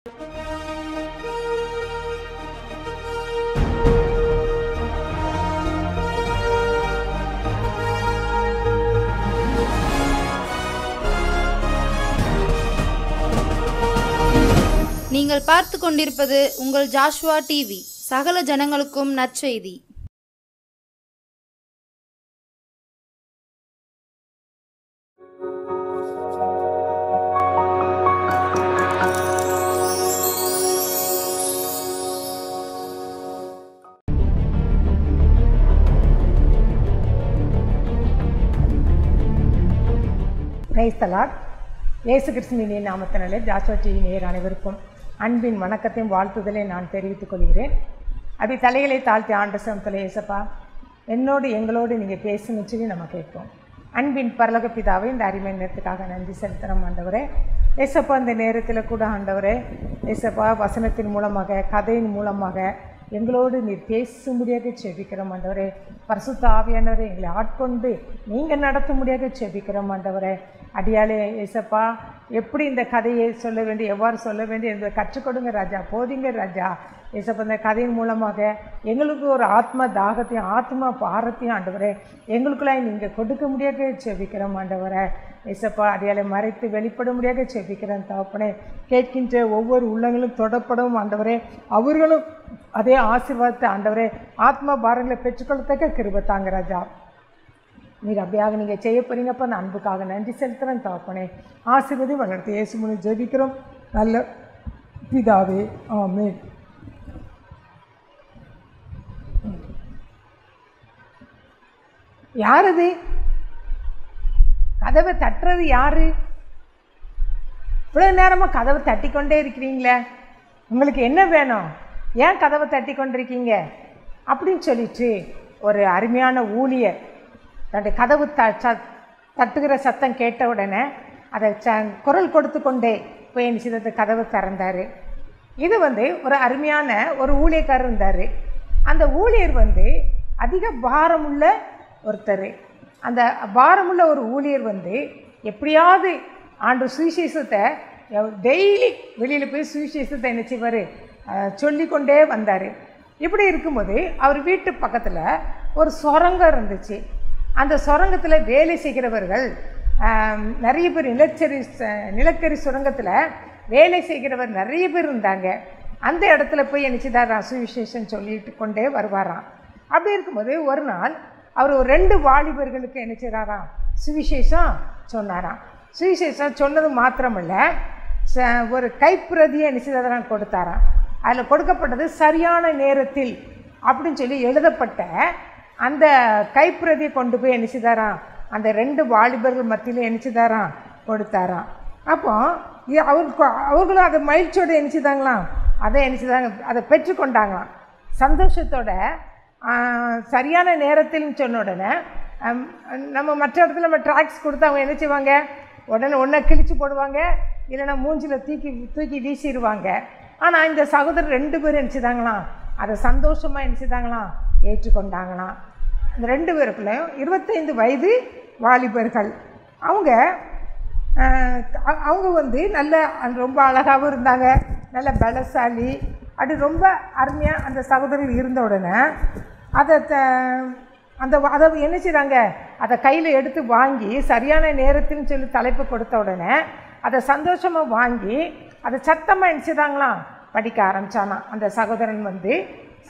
நீங்கள் பார்த்து கொண்டிருப்பது உங்கள் ஜாஷ்வா டிவி. சகல ஜனங்களுக்கும் நற்செய்தி. Praise the Lord. இயேசு கிறிஸ்துவின் நாமத்தினாலே ஜாஷ்வா டிவி நேயர் அனைவருக்கும் அன்பின் வணக்கத்தையும் வாழ்த்துதலை நான் தெரிவித்துக் கொள்கிறேன். அப்படி தலைகளை தாழ்த்தி ஆண்டு சமத்தில் ஏசப்பா என்னோடு எங்களோடு நீங்கள் பேசணும்னு சொல்லி நம்ம கேட்போம். அன்பின் பரலோக பிதாவை இந்த அருமை நேரத்துக்காக நன்றி செலுத்துகிறோம் ஆண்டவரே. ஏசப்பா இந்த நேரத்தில் கூட ஆண்டவரே ஏசப்பா வசனத்தின் மூலமாக கதையின் மூலமாக எங்களோடு நீர் பேசும்படியாக செபிக்கிறோம் ஆண்டவரே. பரிசுத்த ஆவியானவரே எங்களை ஆட்கொண்டு நீங்கள் நடத்த முடியாக செபிக்கிறோம் ஆண்டவரே. அடியாலே ஏசப்பா எப்படி இந்த கதையை சொல்ல வேண்டிய எவ்வாறு சொல்ல வேண்டிய என்பதை கற்றுக் கொடுங்க ராஜா, போதிங்க ராஜா. ஏசப்பா இந்த கதையின் மூலமாக எங்களுக்கு ஒரு ஆத்ம தாகத்தையும் ஆத்ம பாரத்தையும் ஆண்டவரே எங்களுக்குள்ளாய் நீங்கள் கொடுக்க முடியாக செபிக்கிறோம் ஆண்டவரே. ஏசப்பா அடியாலை மறைத்து வெளிப்பட முடியாக செபிக்கிறேன் தகப்பனே. கேட்கின்ற ஒவ்வொரு உள்ளங்களும் தொடப்படும் ஆண்டவரே, அவர்களும் அதே ஆசீர்வாதத்தை ஆண்டவரே ஆத்ம பாரங்களை பெற்றுக்கொள்ளத்தக்க கிருபை தாங்க ராஜா. நீர் அப்படியாக நீங்கள் செய்ய போறீங்கப்பா. அந்த அன்புக்காக நன்றி செலுத்துகிறேன் தகப்பனே. ஆசீர்வதி வளர்த்து இயேசு மூலம் ஜெபிக்கிறோம் நல்ல பிதாவே, ஆமென். யார் அது? கதவை தட்டுறது யாரு? இவ்வளோ நேரமாக கதவை தட்டி கொண்டே இருக்கிறீங்களே, உங்களுக்கு என்ன வேணும்? ஏன் கதவை தட்டி கொண்டிருக்கீங்க அப்படின்னு சொல்லிட்டு ஒரு அருமையான ஊழியர் தன்னுடைய கதவு தட்டுகிற சத்தம் கேட்ட உடனே அதை குரல் கொடுத்து கொண்டே போய் என்ன செய்த கதவை திறந்தார். இது ஒரு அருமையான ஒரு ஊழியக்காரர் இருந்தார். அந்த ஊழியர் அதிக பாரமுள்ள ஒருத்தர். அந்த பாரமுள்ள ஒரு ஊழியர் எப்படியாவது ஆண்டு சுவிசேஷத்தை டெய்லி வெளியில் போய் சுவிசேஷத்தை என்ன செய்வார் சொல்லிக்கொண்டே வந்தார். இப்படி இருக்கும்போது அவர் வீட்டு பக்கத்தில் ஒரு சுரங்கம் இருந்துச்சு. அந்த சுரங்கத்தில் வேலை செய்கிறவர்கள் நிறைய பேர், நிலக்கரி சுரங்கத்தில் வேலை செய்கிறவர் நிறைய பேர் இருந்தாங்க. அந்த இடத்துல போய் நினச்சிதாராம் சுவிசேஷம் சொல்லிட்டு கொண்டே வருவாராம். அப்படி இருக்கும்போது ஒரு நாள் அவர் ஒரு 2 வாலிபர்களுக்கு என்ன செய்கிறாராம் சுவிசேஷம் சொன்னாராம். சுவிசேஷம் சொன்னது மாத்திரமல்ல, ஒரு கைப்பிரதியை நிச்சயதாரம் கொடுத்தாராம். அதில் கொடுக்கப்பட்டது சரியான நேரத்தில் அப்படின்னு சொல்லி எழுதப்பட்ட அந்த கைப்பிரதியை கொண்டு போய் நிச்சயதாராம் அந்த 2 வாலிபர்கள் மத்தியில் நிச்சயதாராம் கொடுத்தாராம். அப்போ அவர்களும் அதை மகிழ்ச்சியோடு நினச்சிதாங்களாம், அதை நினச்சிதாங்க, அதை பெற்றுக்கொண்டாங்களாம் சந்தோஷத்தோட. சரியான நேரத்தில்னு சொன்ன உடனே நம்ம மற்ற இடத்துல நம்ம ட்ராக்ஸ் கொடுத்து அவங்க என்ன செய்வாங்க, உடனே ஒன்றை கிழிச்சு போடுவாங்க, இல்லைன்னா மூஞ்சில் தூக்கி வீசிடுவாங்க. ஆனால் இந்த சகோதரர் 2 பேரும் நினச்சிதாங்களாம் அதை சந்தோஷமாக நினச்சிதாங்களாம் ஏற்றுக்கொண்டாங்களாம். அந்த 2 பேருக்குள்ளையும் 25 வயது வாலிபர்கள். அவங்க நல்ல ரொம்ப அழகாகவும் இருந்தாங்க, நல்ல பலசாலி. அப்படி ரொம்ப அருமையாக அந்த சகோதரர்கள் இருந்த உடனே அதை என்ன செய்கிறாங்க, அதை கையில் எடுத்து வாங்கி சரியான நேரத்தில்னு சொல்லி தலைப்பு கொடுத்த உடனே அதை சந்தோஷமாக வாங்கி அதை சத்தமாக என்ன செய்தாங்களாம் படிக்க ஆரம்பித்தானா. அந்த சகோதரன்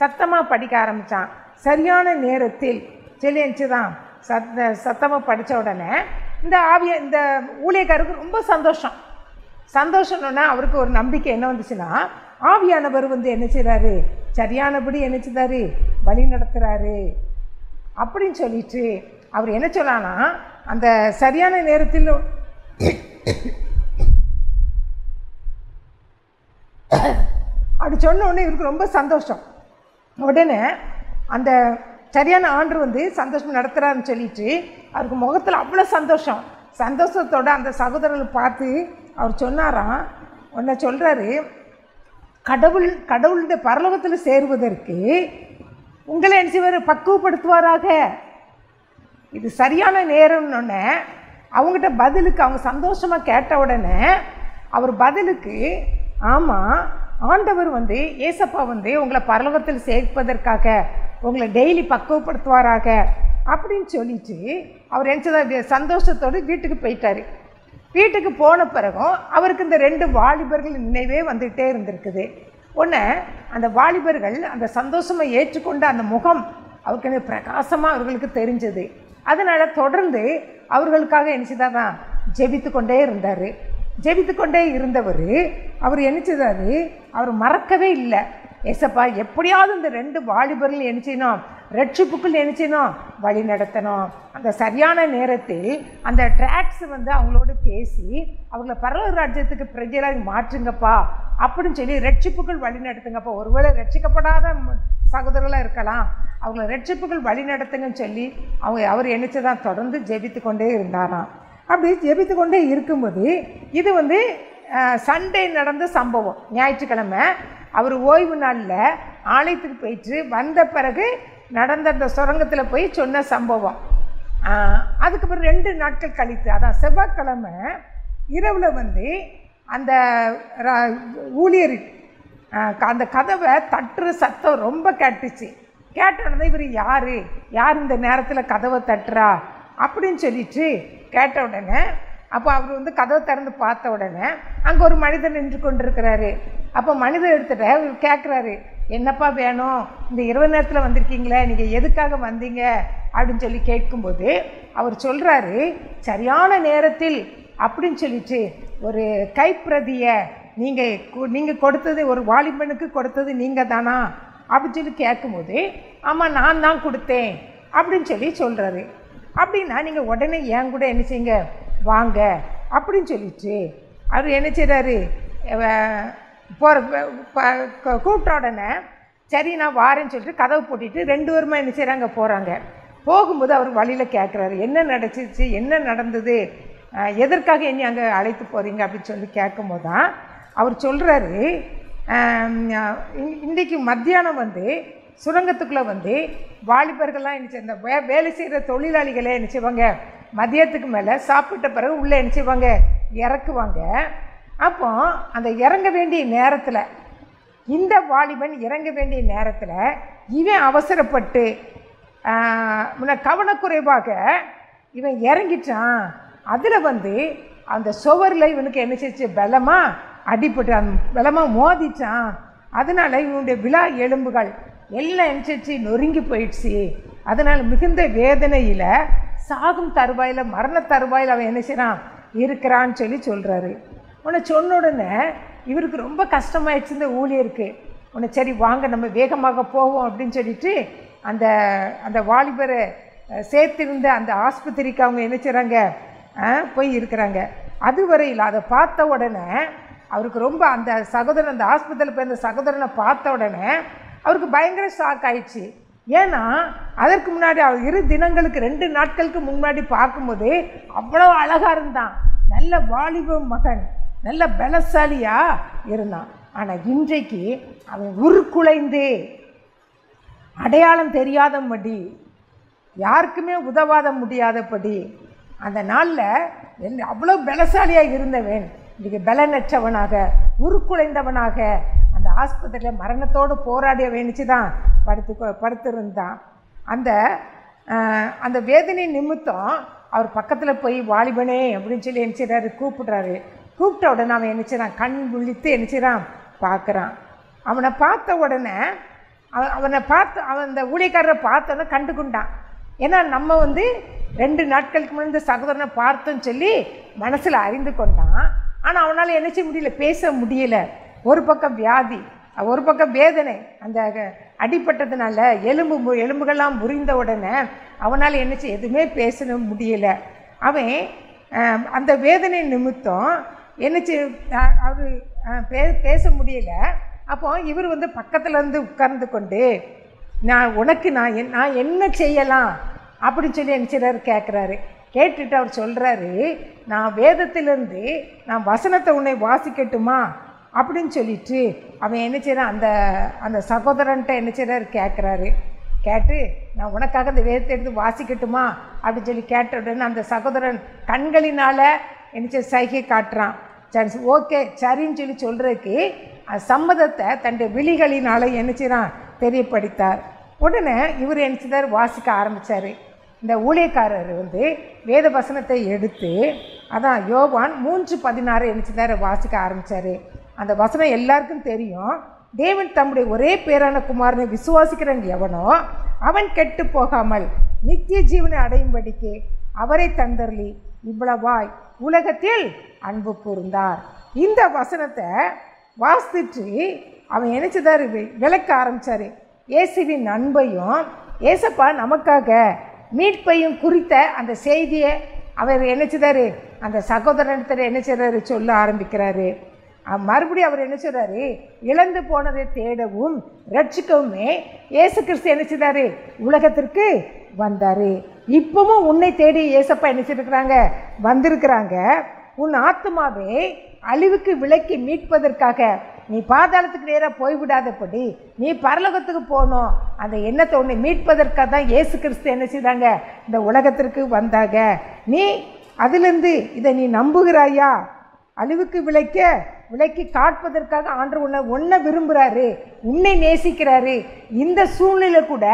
சத்தமாக படிக்க ஆரம்பித்தான். சரியான நேரத்தில் சொல்லி நினச்சிதான் சத்தமாக படித்த உடனே இந்த ஊழியக்காரருக்கு ரொம்ப சந்தோஷம்னா அவருக்கு ஒரு நம்பிக்கை என்ன வந்துச்சுன்னா, ஆவியானவர் என்ன செய்கிறாரு, சரியானபடி என்ன செய்தாரு வழி நடத்துகிறாரு அப்படின்னு சொல்லிட்டு அவர் என்ன சொல்லானா, அந்த சரியான நேரத்தில் அப்படி சொன்ன உடனே இவருக்கு ரொம்ப சந்தோஷம். உடனே அந்த சரியான ஆண்டு சந்தோஷம் நடத்துகிறாருன்னு சொல்லிட்டு அவருக்கு முகத்தில் அவ்வளோ சந்தோஷத்தோடு அந்த சகோதரர்கள் பார்த்து அவர் சொன்னாராம். உடனே சொல்கிறாரு, கடவுளுடைய பரலோகத்தில் சேருவதற்கு உங்களை என்ன செய்வார், பக்குவப்படுத்துவாராக. இது சரியான நேரம்னு அவங்ககிட்ட பதிலுக்கு அவங்க சந்தோஷமாக கேட்ட உடனே அவர் பதிலுக்கு ஆமாம், ஆண்டவர் வந்து ஏசப்பா வந்து உங்களை பரலோகத்தில் சேர்ப்பதற்காக உங்களை டெய்லி பக்குவப்படுத்துவாராக அப்படின்னு சொல்லிட்டு அவர் என்ன சந்தோஷத்தோடு வீட்டுக்கு போயிட்டார். வீட்டுக்கு போன பிறகும் அவருக்கு இந்த 2 வாலிபர்கள் நினைவே வந்துகிட்டே இருந்திருக்குது. ஒன்று, அந்த வாலிபர்கள் அந்த சந்தோஷமாக ஏற்றுக்கொண்ட அந்த முகம் அவருக்கு பிரகாசமாக அவர்களுக்கு தெரிஞ்சது. அதனால் தொடர்ந்து அவர்களுக்காக என்னச்சுதான் ஜெபித்து கொண்டே இருந்தார். ஜெபித்து கொண்டே இருந்தவர் அவர் என்னச்சுதாரு, அவர் மறக்கவே இல்லை. ஏசப்பா எப்படியாவது இந்த 2 வாலிபர்கள் என்ன செய்யணும், ரட்சிப்புக்குள் என்ன செய்யணும், வழி நடத்தணும். அந்த சரியான நேரத்தில் அந்த ட்ராக்ஸ் வந்து அவங்களோடு பேசி அவங்கள பரலோக ராஜ்யத்துக்கு பிரஜைகளாக மாற்றுங்கப்பா அப்படின்னு சொல்லி ரட்சிப்புக்குள் வழி நடத்துங்கப்பா. ஒருவேளை ரட்சிக்கப்படாத சகோதரர்களாக இருக்கலாம், அவங்கள ரட்சிப்புக்குள் வழி நடத்துங்கன்னு சொல்லி அவர் என்னச்சுதான் தொடர்ந்து ஜெபித்து கொண்டே இருந்தாராம். அப்படி ஜெபித்து கொண்டே இருக்கும்போது இது வந்து சண்டே நடந்த சம்பவம். ஞாயிற்றுக்கிழமை அவர் ஓய்வு நாளில் ஆலயத்துக்கு போயிட்டு வந்த பிறகு நடந்த அந்த சுரங்கத்தில் போய் சொன்ன சம்பவம். அதுக்கப்புறம் 2 நாட்கள் கழித்து, அதான் செவ்வாய்க்கிழமை இரவில் வந்து அந்த ஊழியர் அந்த கதவை தட்டுற சத்தம் ரொம்ப கேட்டுச்சு. கேட்ட உடனே இவர் யார் இந்த நேரத்தில் கதவை தட்டுறா அப்படின்னு சொல்லிட்டு கேட்ட உடனே அப்போ அவர் வந்து கதவை திறந்து பார்த்த உடனே அங்கே ஒரு மனிதன் நின்று கொண்டிருக்கிறாரு. அப்போ மனிதர் எடுத்துகிட்டு அவர் கேட்குறாரு, என்னப்பா வேணும், இந்த இரவு நேரத்தில் வந்திருக்கீங்களே, நீங்கள் எதுக்காக வந்தீங்க அப்படின்னு சொல்லி கேட்கும்போது அவர் சொல்கிறாரு, சரியான நேரத்தில் அப்படின்னு சொல்லிட்டு ஒரு கைப்பிரதியை நீங்கள் கொடுத்தது, ஒரு வாலிபனுக்கு கொடுத்தது நீங்கள் தானா அப்படின்னு சொல்லி கேட்கும்போது, ஆமாம் நான் தான் கொடுத்தேன் அப்படின்னு சொல்லி சொல்கிறாரு. அப்படின்னா நீங்கள் உடனே என் கூட என்ன செய்யுங்க வாங்க அப்படின்னு சொல்லிட்டு அவர் என்ன செய்கிறாரு, கூப்பிட்ட உடனே சரி நான் வாரேன்னு சொல்லிட்டு கதவை போட்டிட்டு 2 பேருமா என்ன செய்கிறாங்க போகிறாங்க. போகும்போது அவர் வழியில் கேட்குறாரு, என்ன நடந்துச்சு, என்ன நடந்தது, எதற்காக என்னை அங்கே அழைத்து போகிறீங்க அப்படின்னு சொல்லி கேட்கும்போது தான் அவர் சொல்கிறாரு, இன்றைக்கு மத்தியானம் வந்து சுரங்கத்துக்குள்ளே வந்து வாலிபர்கள்லாம் என்ன செய்ய, இந்த வேலை செய்கிற தொழிலாளிகளே என்ன செய்வாங்க, மதியத்துக்கு மேலே சாப்பிட்ட பிறகு உள்ளே என்ன செய்வாங்க, இறக்குவாங்க. அப்போ அந்த இறங்க வேண்டிய நேரத்தில், இந்த வாலிபன் இறங்க வேண்டிய நேரத்தில் இவன் அவசரப்பட்டு கவனக்குறைவாக இவன் இறங்கிட்டான். அதில் வந்து அந்த சுவரில் இவனுக்கு என்ன செய்ச்சு, பலமாக அடிபட்டு அந்த பலமாக மோதிட்டான். அதனால் இவனுடைய விழா எலும்புகள் எல்லாம் என்னச்சு நொறுங்கி போயிடுச்சு. அதனால் மிகுந்த வேதனையில் சாகும் தருவாயில், மரண தருவாயில் அவன் என்ன செய்கிறான் இருக்கிறான்னு சொல்லி சொல்கிறாரு. உன்னை சொன்ன உடனே இவருக்கு ரொம்ப கஷ்டமாயிடுச்சு இந்த ஊழியருக்கு. உன்னை சரி வாங்க நம்ம வேகமாக போவோம் அப்படின்னு சொல்லிட்டு அந்த வாலிபரை சேர்த்திருந்த அந்த ஆஸ்பத்திரிக்கு அவங்க என்ன செய்கிறாங்க போய் இருக்கிறாங்க. அதுவரையில் அதை பார்த்த உடனே அவருக்கு ரொம்ப அந்த சகோதரன், அந்த ஆஸ்பத்திரியில் போய் அந்த சகோதரனை பார்த்த உடனே அவருக்கு பயங்கர ஷாக் ஆயிடுச்சு. ஏன்னா அதற்கு முன்னாடி அவர் 2 தினங்களுக்கு 2 நாட்களுக்கு முன்னாடி பார்க்கும்போது அவ்வளோ அழகாக இருந்தான், நல்ல வாலிப மகன், நல்ல பலசாலியாக இருந்தான். ஆனால் இன்றைக்கு அவன் உருக்குலைந்து அடையாளம் தெரியாதபடி, யாருக்குமே உதவாத முடியாதபடி, அந்த நாளில் அவ்வளோ பலசாலியாக இருந்தவன் இன்றைக்கு பலனற்றவனாக உருக்குலைந்தவனாக அந்த ஆஸ்பத்திரியில் மரணத்தோடு போராடிய வேணிச்சு தான் படுத்திருந்தான். அந்த வேதனை நிமித்தம் அவர் பக்கத்தில் போய் வாலிபனே அப்படின்னு சொல்லி என்ன செய்கிறாரு, கூப்பிட்றாரு. கூப்பிட்ட உடனே அவன் என்ன செய்கிறான், கண் விழித்து என்ன செய்கிறான் பார்க்குறான். அவனை பார்த்த உடனே அவன் அந்த ஊழியக்காரரை பார்த்தோன்னே கண்டுகொண்டான். ஏன்னா நம்ம வந்து 2 நாட்களுக்கு முன்னாடி இந்த சகோதரனை பார்த்தோன்னு சொல்லி மனசில் அறிந்து கொண்டான். ஆனால் அவனால் என்ன செய்ய முடியல, பேச முடியல. ஒரு பக்கம் வியாதி, ஒரு பக்கம் வேதனை, அந்த அடிப்பட்டதுனால எலும்புகள்லாம் முறிந்த உடனே அவனால் என்ன செய்ய எதுவுமே பேச முடியல. அவன் அந்த வேதனை நிமித்தம் என்ன அவர் பேச முடியல. அப்போ இவர் வந்து பக்கத்தில் இருந்து உட்கார்ந்து கொண்டு நான் என்ன செய்யலாம் அப்படின்னு சொல்லி என்ன செய்கிறாரு கேட்குறாரு. கேட்டுட்டு அவர் சொல்கிறாரு, நான் வேதத்திலேருந்து நான் வசனத்தை உன்னை வாசிக்கட்டுமா அப்படின்னு சொல்லிட்டு அவன் என்ன செய்கிறான், அந்த சகோதரன்ட்ட என்ன செய்கிறாரு கேட்குறாரு. கேட்டு நான் உனக்காக அந்த வேதத்தை எடுத்து வாசிக்கட்டுமா அப்படின்னு சொல்லி கேட்ட உடனே அந்த சகோதரன் கண்களினால் என்ன சைகை காட்டுறான். சரி ஓகே சரின்னு சொல்கிறதுக்கு சம்மதத்தை தன்னுடைய விழிகளினால் என்ன செய்யறான் தெரியப்படுத்தார். உடனே இவர் என்ன செய்தார், வாசிக்க ஆரம்பித்தார். இந்த ஊழியக்காரர் வேத வசனத்தை எடுத்து அதான் யோவான் 3:16 என்ன செய்தார் வாசிக்க ஆரம்பித்தார். அந்த வசனம் எல்லாருக்கும் தெரியும். தேவன் தம்முடைய ஒரே பேரான குமாரனை விசுவாசிக்கிறவன் எவனோ அவன் கெட்டு போகாமல் நித்திய ஜீவனை அடையும்படிக்கு அவரை தந்தர்லி இவ்வளவாய் உலகத்தில் அன்பு கூர்ந்தார். இந்த வசனத்தை வாசித்துட்டு அவன் என்ன செய்தார், விளக்க ஆரம்பித்தார். இயேசுவின் அன்பையும் ஏசப்பா நமக்காக மீட்பையும் குறித்த அந்த செய்தியை அவர் என்ன செய்தார், அந்த சகோதரத்தில் என்ன செய்கிறாரு சொல்ல ஆரம்பிக்கிறாரு. மறுபடியும் அவர் என்ன சொல்கிறாரு, இழந்து போனதை தேடவும் ரட்சிக்கவுமே இயேசு கிறிஸ்து என்ன செய்தார் உலகத்திற்கு வந்தார். இப்பவும் உன்னை தேடி ஏசப்பா என்ன செய்திருக்கிறாங்க, வந்திருக்கிறாங்க. உன் ஆத்மாவை அழிவுக்கு விலக்கி மீட்பதற்காக நீ பாதாளத்துக்கு நேராக போய்விடாதபடி நீ பரலோகத்துக்கு போகணும் அந்த எண்ணத்தை உன்னை மீட்பதற்காக தான் இயேசு கிறிஸ்து என்ன செய்தாங்க இந்த உலகத்திற்கு வந்தாங்க. நீ அதிலிருந்து இதை நீ நம்புகிறாயா? அழிவுக்கு விலக்கி காட்பதற்காக ஆண்டவர் உன்னை விரும்புகிறாரு, உன்னை நேசிக்கிறாரு. இந்த சூழ்நிலை கூட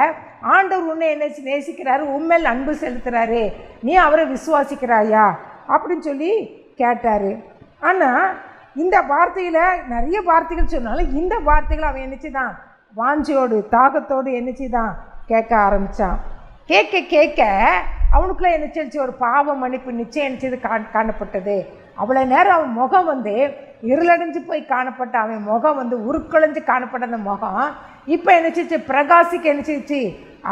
ஆண்டவர் உன்னை என்ன நேசிக்கிறாரு, உண்மையில் அன்பு செலுத்துகிறாரு. நீ அவரை விசுவாசிக்கிறாயா அப்படின்னு சொல்லி கேட்டார். ஆனால் இந்த வார்த்தையில் நிறைய வார்த்தைகள் சொன்னாலும் இந்த வார்த்தைகள் அவன் என்னச்சுதான் வாஞ்சியோடு தாகத்தோடு என்னச்சுதான் கேட்க ஆரம்பித்தான். கேட்க அவனுக்குள்ளே என்னச்சு ஒரு பாவ மன்னிப்பு நிச்சயம் என்னச்சது காணப்பட்டது. அவ்வளோ நேரம் அவன் முகம் இருளடைஞ்சு போய் காணப்பட்ட அவன் முகம் உருக்குலைஞ்சு காணப்பட்ட அந்த முகம் இப்போ என்னச்சிச்சு பிரகாசிக்க என்னச்சிச்சு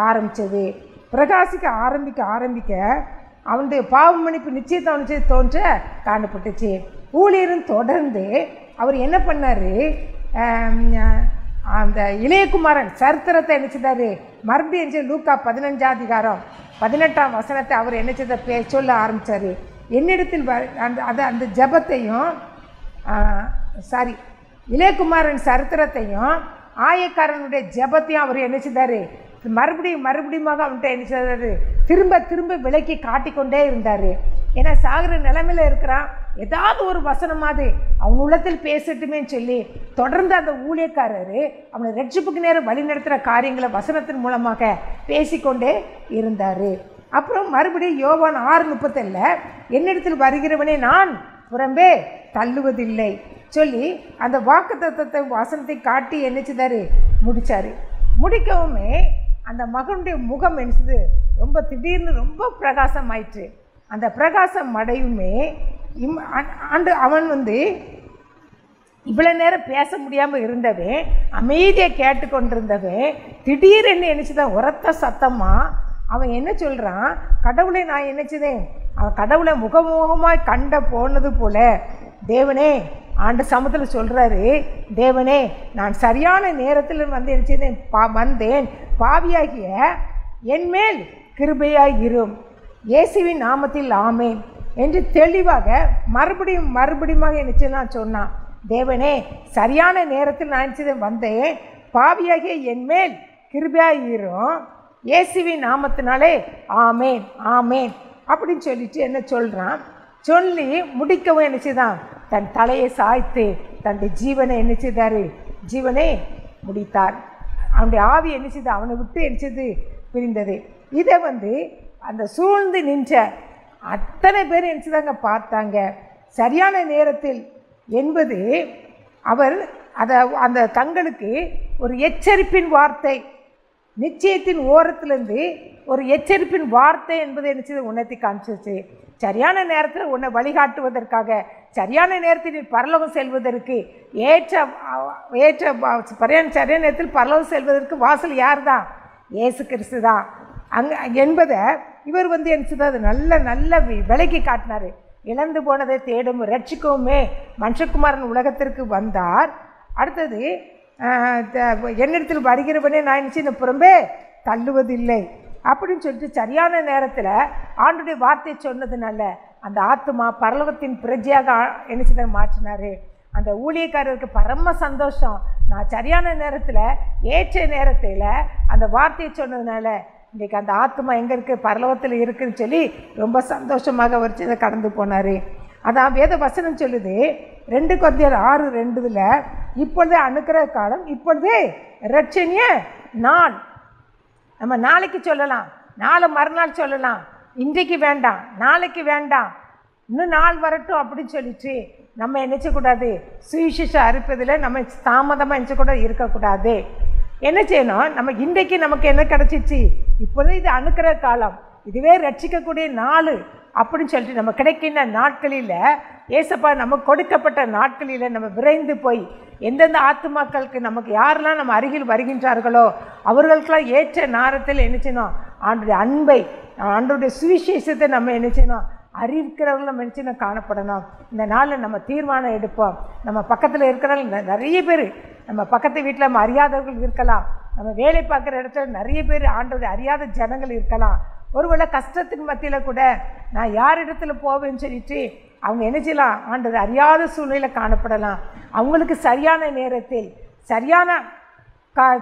ஆரம்பித்தது. பிரகாசிக்க ஆரம்பிக்க அவனுடைய பாவ மன்னிப்பு நிச்சயத்தை அவனுக்கு தோன்ற காணப்பட்டுச்சு. ஊழியரும் தொடர்ந்து அவர் என்ன பண்ணார், அந்த இளையகுமாரன் சரித்திரத்தை என்ன செய்தார் மறுபடியும் லூக்கா 15ஆம் அதிகாரம் 18ஆம் வசனத்தை அவர் என்ன செய்த சொல்ல ஆரம்பித்தார். என்னிடத்தில் அந்த ஜபத்தையும் இளையகுமாரன் சரித்திரத்தையும் ஆயக்காரனுடைய ஜபத்தையும் அவர் என்ன செய்தார் மறுபடியும் அவன்கிட்ட என்ன செய்தார் திரும்ப விலக்கி காட்டிக்கொண்டே இருந்தார். ஏன்னா சாகிற நிலைமையில் இருக்கிறான், ஏதாவது ஒரு வசனமாவது அவன் உள்ளத்தில் பேசட்டுமேன்னு சொல்லி தொடர்ந்து அந்த ஊழியக்காரர் அவனை ரட்சிப்புக்கு நேரம் வழி நடத்துகிற காரியங்களை வசனத்தின் மூலமாக பேசிக்கொண்டே இருந்தார். அப்புறம் மறுபடியும் யோவான் 6:37 என்னிடத்தில் வருகிறவனே நான் புறம்பே தள்ளுவதில்லை சொல்லி அந்த வாக்குத்தத்தத்தை வசனத்தை காட்டி என்ன செய்தார் முடித்தார். முடிக்கவுமே அந்த மகனுடைய முகம் என்னது ரொம்ப திடீர்னு ரொம்ப பிரகாசம் ஆயிற்று. அந்த பிரகாசம் அடையுமே அவன் இவ்வளோ நேரம் பேச முடியாமல் இருந்தவன் அமைதியை கேட்டுக்கொண்டிருந்தவன் திடீரென்னு என்னச்சுதான் உரத்த சத்தமாக அவன் என்ன சொல்கிறான், கடவுளை நான் என்னச்சுதேன் அவன் கடவுளை முகமுகமாய் கண்ட போனது போல தேவனே ஆண்டு சமூகத்தில் சொல்கிறாரு, தேவனே நான் சரியான நேரத்தில் என்னச்சதேன் வந்தேன், பாவியாகிய என்மேல் கிருபையாய் இரும், இயேசுவின் நாமத்தில் ஆமேன் என்று தெளிவாக மறுபடியும் என்னச்செல்லாம் சொன்னான். தேவனே சரியான நேரத்தில் நான் என்னச்சதேன் வந்தேன், பாவியாகிய என்மேல் கிருபையாய் இரும், இயேசுவின் நாமத்தினாலே ஆமேன் ஆமேன் அப்படின்னு சொல்லிட்டு என்ன சொல்கிறான். சொல்லி முடிக்கவும் என்ன செய்தான் தன் தலையை சாய்த்து தன்னுடைய ஜீவனை என்ன செய்தார் ஜீவனை முடித்தார். அவனுடைய ஆவி என்ன செய்து அவனை விட்டு என்ன செய்து பிரிந்தது. இதை அந்த சூழ்ந்து நின்ற அத்தனை பேர் என்ன செய்தாங்க பார்த்தாங்க. சரியான நேரத்தில் என்பது அவர் அந்த தங்களுக்கு ஒரு எச்சரிப்பின் வார்த்தை, நிச்சயத்தின் ஓரத்திலிருந்து ஒரு எச்சரிப்பின் வார்த்தை என்பதை என்ன செய்து உணர்த்தி காமிச்சிச்சு. சரியான நேரத்தில் உன்னை வழிகாட்டுவதற்காக, சரியான நேரத்தில் நீ பரலோகம் செல்வதற்கு சரியான நேரத்தில் பரலோகம் செல்வதற்கு வாசல் யார் தான்? இயேசு கிறிஸ்து தான் என்பதை இவர் என்ன செய்தார் அது நல்ல விலைக்கு காட்டினார். இழந்து போனதை தேடும் ரட்சிக்கவுமே மனுஷகுமாரன் உலகத்திற்கு வந்தார். அடுத்தது என்னிடத்தில் வருகிறவனே நான் என்ன புறம்பே தள்ளுவதில்லை அப்படின்னு சொல்லிட்டு சரியான நேரத்தில் ஆண்டுடைய வார்த்தையை சொன்னதுனால அந்த ஆத்மா பரலோகத்தின் பிரஜையாக என்ன செய்த மாற்றினார். அந்த ஊழியக்காரருக்கு பரம சந்தோஷம். நான் சரியான நேரத்தில் ஏற்ற நேரத்தில் அந்த வார்த்தையை சொன்னதுனால இன்றைக்கி அந்த ஆத்மா எங்கே இருக்குது, பரலோகத்தில் இருக்குதுன்னு சொல்லி ரொம்ப சந்தோஷமாக ஒரு கடந்து போனார். அதான் வேத வசனம் சொல்லுது 2 கொரிந்தியர் 6:2 இப்பொழுதே அனுக்கிரக காலம், இப்பொழுதே இரட்சணிய நாள். நம்ம நாளைக்கு சொல்லலாம், நாளை மறுநாள் சொல்லலாம், இன்றைக்கு வேண்டாம், நாளைக்கு வேண்டாம், இன்னும் நாள் வரட்டும் அப்படின்னு சொல்லிட்டு நம்ம நினைச்சக்கூடாது. சுவிசேஷம் அறுப்பதில் நம்ம தாமதமாக நினச்சக்கூட இருக்கக்கூடாது. என்ன செய்யணும்? நம்ம இன்றைக்கு நமக்கு என்ன கிடச்சிச்சு, இப்போதே இது அனுக்கிரக காலம், இதுவே ரட்சிக்கக்கூடிய நாள் அப்படின்னு சொல்லிட்டு நம்ம கிடைக்கின்ற நாட்களில் ஏசப்பா நமக்கு கொடுக்கப்பட்ட நாட்களில் நம்ம விரைந்து போய் எந்தெந்த ஆத்துமாக்களுக்கு நமக்கு யாரெல்லாம் நம்ம அருகில் வருகின்றார்களோ அவர்களுக்கெல்லாம் ஏற்ற நேரத்தில் என்ன செய்யணும்? ஆண்டுடைய அன்பை, ஆண்டுடைய சுவிசேஷத்தை நம்ம என்ன செய்யணும்? அறிவிக்கிறவர்கள் நம்ம என்ன செய்யணும்? காணப்படணும். இந்த நாளில் நம்ம தீர்மானம் எடுப்போம். நம்ம பக்கத்தில் இருக்கிறவங்க நிறைய பேர், நம்ம பக்கத்து வீட்டில் நம்ம அறியாதவர்கள் இருக்கலாம், நம்ம வேலை பார்க்குற இடத்துல நிறைய பேர் ஆண்டவரை அறியாத ஜனங்கள் இருக்கலாம். ஒருவேளை கஷ்டத்துக்கு மத்தியில் கூட நான் யார் இடத்துல போவேன்னு சொல்லிட்டு அவங்க என்ன செய்யலாம்? ஆண்டவர் அறியாத சூழ்நிலை காணப்படலாம். அவங்களுக்கு சரியான நேரத்தில்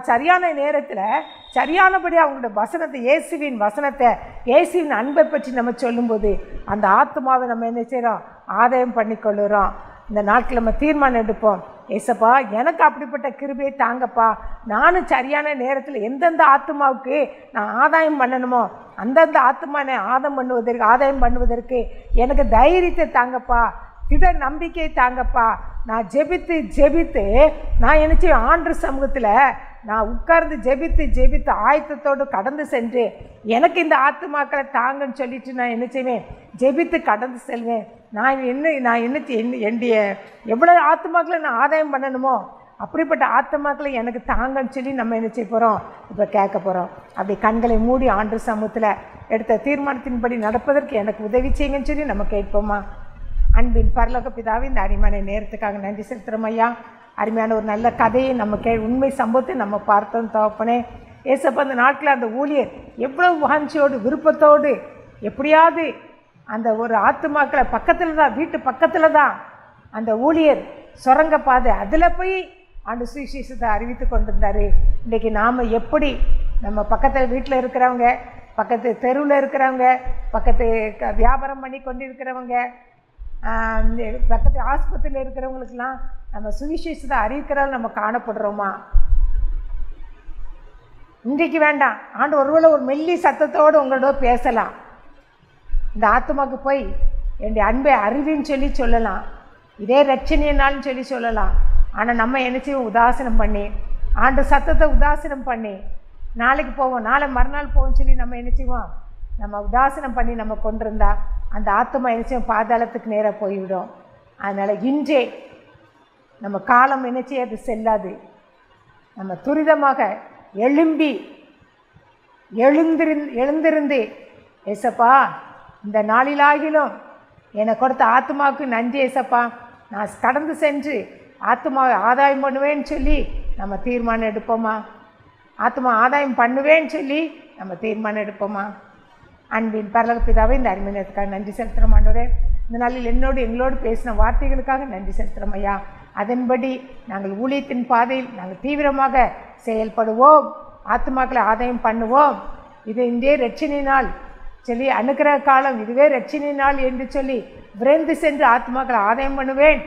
சரியான நேரத்தில் சரியானபடி அவங்களோட வசனத்தை, இயேசுவின் வசனத்தை, இயேசுவின் அன்பை பற்றி நம்ம சொல்லும்போது அந்த ஆத்மாவை நம்ம என்ன செய்கிறோம்? ஆதாயம் பண்ணிக்கொள்ளுறோம். இந்த நாட்கள் நம்ம தீர்மானம் எடுப்போம். ஏசப்பா எனக்கு அப்படிப்பட்ட கிருபையை தாங்கப்பா, நானும் சரியான நேரத்தில் எந்தெந்த ஆத்மாவுக்கு நான் ஆதாயம் பண்ணணுமோ அந்தந்த ஆத்மானை ஆதாயம் பண்ணுவதற்கு எனக்கு தைரியத்தை தாங்கப்பா, திட நம்பிக்கை தாங்கப்பா. நான் ஜெபித்து நான் என்ன செய்வேன்? ஆண்டு சமூகத்தில் நான் உட்கார்ந்து ஜெபித்து ஆயத்தத்தோடு கடந்து சென்று எனக்கு இந்த ஆத்துமாக்களை தாங்கன்னு சொல்லிட்டு நான் என்ன செய்வேன்? ஜெபித்து கடந்து செல்வேன். என்னுடைய எவ்வளோ ஆத்துமாக்களை நான் ஆதாயம் பண்ணணுமோ அப்படிப்பட்ட ஆத்துமாக்களை எனக்கு தாங்கன்னு சொல்லி நம்ம என்ன செய்ய போகிறோம்? இப்போ கேட்க போகிறோம். அப்படி கண்களை மூடி ஆண்டு சமூகத்தில் எடுத்த தீர்மானத்தின்படி நடப்பதற்கு எனக்கு உதவி செய்யுங்கன்னு சொல்லி நம்ம கேட்போமா? அன்பின் பரலோக பிதாவே, இந்த அருமையான நேரத்துக்காக நன்றி செலுத்துகிறோம் ஐயா. அருமையான ஒரு நல்ல கதையை நம்ம உண்மை சம்பவத்தை நம்ம பார்த்தோம் தகப்பனே. ஏசப்பா அந்த நாட்டில் அந்த ஊழியர் எவ்வளவு வாஞ்சியோடு விருப்பத்தோடு எப்படியாவது அந்த ஒரு ஆத்துமாக்களை பக்கத்தில் தான், வீட்டு பக்கத்தில் தான் அந்த ஊழியர் சுரங்க பாதை அதில் போய் ஆண்டு சுவிசேஷத்தை அறிவித்து கொண்டிருந்தார். இன்றைக்கி நாம் எப்படி நம்ம பக்கத்தில் வீட்டில் இருக்கிறவங்க, பக்கத்து தெருவில் இருக்கிறவங்க, பக்கத்து வியாபாரம் பண்ணி கொண்டு இருக்கிறவங்க, பக்கத்து ஆஸ்பத்திரியில் இருக்கிறவங்களுக்கெல்லாம் நம்ம சுவிசேஷத்தை அறிவிக்கிறதால நம்ம காணப்படுறோமா? இன்றைக்கு வேண்டாம், ஆண்டு ஒருவேளை ஒரு மெல்லி சத்தத்தோடு உங்களோட பேசலாம். இந்த ஆத்மாவுக்கு போய் என்னுடைய அன்பை அறிவின்னு சொல்லலாம், இதே ரட்சணியனாலும் சொல்லலாம். ஆனால் நம்ம என்ன செய்வோம்? உதாசனம் பண்ணி, ஆண்டு சத்தத்தை உதாசனம் பண்ணி நாளைக்கு போவோம், நாளை மறுநாள் போவோம்னு சொல்லி நம்ம என்ன செய்வோம்? நம்ம உதாசனம் பண்ணி நம்ம கொண்டிருந்தா அந்த ஆத்மா என்ன செய்வோம்? பாதாளத்துக்கு நேராக போய்விடும். அதனால் இன்றே நம்ம காலம் என்ன செய்யாது? செல்லாது. நம்ம துரிதமாக எழுந்திருந்து ஏசப்பா இந்த நாளிலாகிலும் எனக்கு கொடுத்த ஆத்மாவுக்கு நன்றி ஏசப்பா, நான் கடந்து சென்று ஆத்மாவை ஆதாயம் பண்ணுவேன்னு சொல்லி நம்ம தீர்மானம் எடுப்போமா? ஆத்மா ஆதாயம் பண்ணுவேன்னு சொல்லி நம்ம தீர்மானம் எடுப்போமா? அன்பின் பரலோக பிதாவே, இந்த அருமையினத்துக்காக நன்றி செலுத்துகிறோம் ஆண்டவரே. இந்த நாளில் எங்களோடு பேசின வார்த்தைகளுக்காக நன்றி செலுத்துகிறோம் ஐயா. அதன்படி நாங்கள் ஊழியத்தின் பாதையில் நாங்கள் தீவிரமாக செயல்படுவோம், ஆத்மாக்களை ஆதாயம் பண்ணுவோம். இது இன்றே ரட்சணை நாள் சொல்லி, அனுக்கிரக காலம் இதுவே ரட்சணை நாள் என்று சொல்லி விரைந்து சென்று ஆத்மாக்களை ஆதாயம் பண்ணுவேன்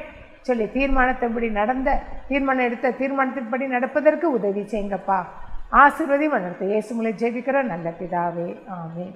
சொல்லி தீர்மானம் எடுத்த தீர்மானத்தின்படி நடப்பதற்கு உதவி செய்யுங்கப்பா. ஆசீர்வதி வளர்த்து இயேசு மூலம் ஜெபிக்கிறோம் நல்ல பிதாவே, ஆமென்.